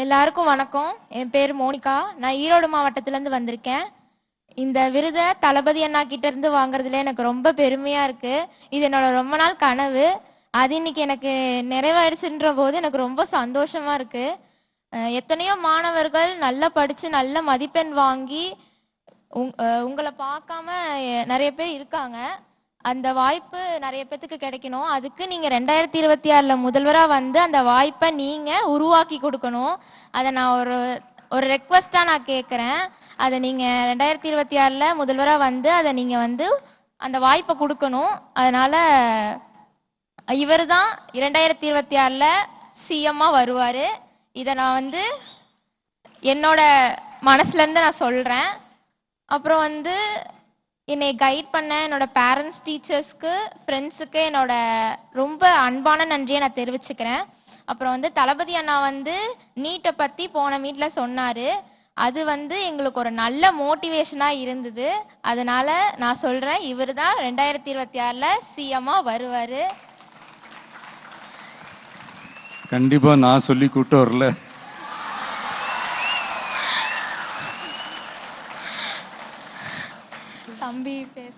எல்லாருக்கும் வணக்கம். என் பேர் மோனிகா. நான் ஈரோடு மாவட்டத்திலேருந்து வந்திருக்கேன். இந்த விருதை தளபதி அண்ணா கிட்ட இருந்து வாங்குறதுல எனக்கு ரொம்ப பெருமையா இருக்கு. இது என்னோட ரொம்ப நாள் கனவு. அது இன்னைக்கு எனக்கு நிறைவேறிச்சுன்ற போது எனக்கு ரொம்ப சந்தோஷமா இருக்கு. எத்தனையோ மாணவர்கள் நல்லா படிச்சு நல்ல மதிப்பெண் வாங்கி உங்களை பார்க்காம நிறைய பேர் இருக்காங்க. அந்த வாய்ப்பு நிறைய பேத்துக்கு கிடைக்கணும். அதுக்கு நீங்க 2026ல முதல்வரா வந்து அந்த வாய்ப்பை நீங்க உருவாக்கி கொடுக்கணும். அதை நான் ஒரு ஒரு ரெக்வஸ்டா நான் கேட்குறேன். அதை நீங்க 2026ல முதல்வரா வந்து அதை நீங்க வந்து அந்த வாய்ப்பை கொடுக்கணும். அதனால இவர் தான் 2026ல சிஎம்மா வருவாரு. இதை நான் வந்து என்னோட மனசுல இருந்து நான் சொல்றேன். அப்புறம் வந்து என்னை கைட் பண்ண என்னோட பேரண்ட்ஸ், டீச்சர்ஸ்க்கு, ஃப்ரெண்ட்ஸுக்கு என்னோட ரொம்ப அன்பான நன்றியை நான் தெரிவிச்சுக்கிறேன். அப்புறம் வந்து தளபதி அண்ணா வந்து நீட்டை பற்றி போன மீட்டில் சொன்னார். அது வந்து எங்களுக்கு ஒரு நல்ல மோட்டிவேஷனாக இருந்தது. அதனால நான் சொல்கிறேன், இவர் தான் 2026ல் சிஎம்மா வருவார். கண்டிப்பாக நான் சொல்லி கூட்டு வரல. தம்பி பேச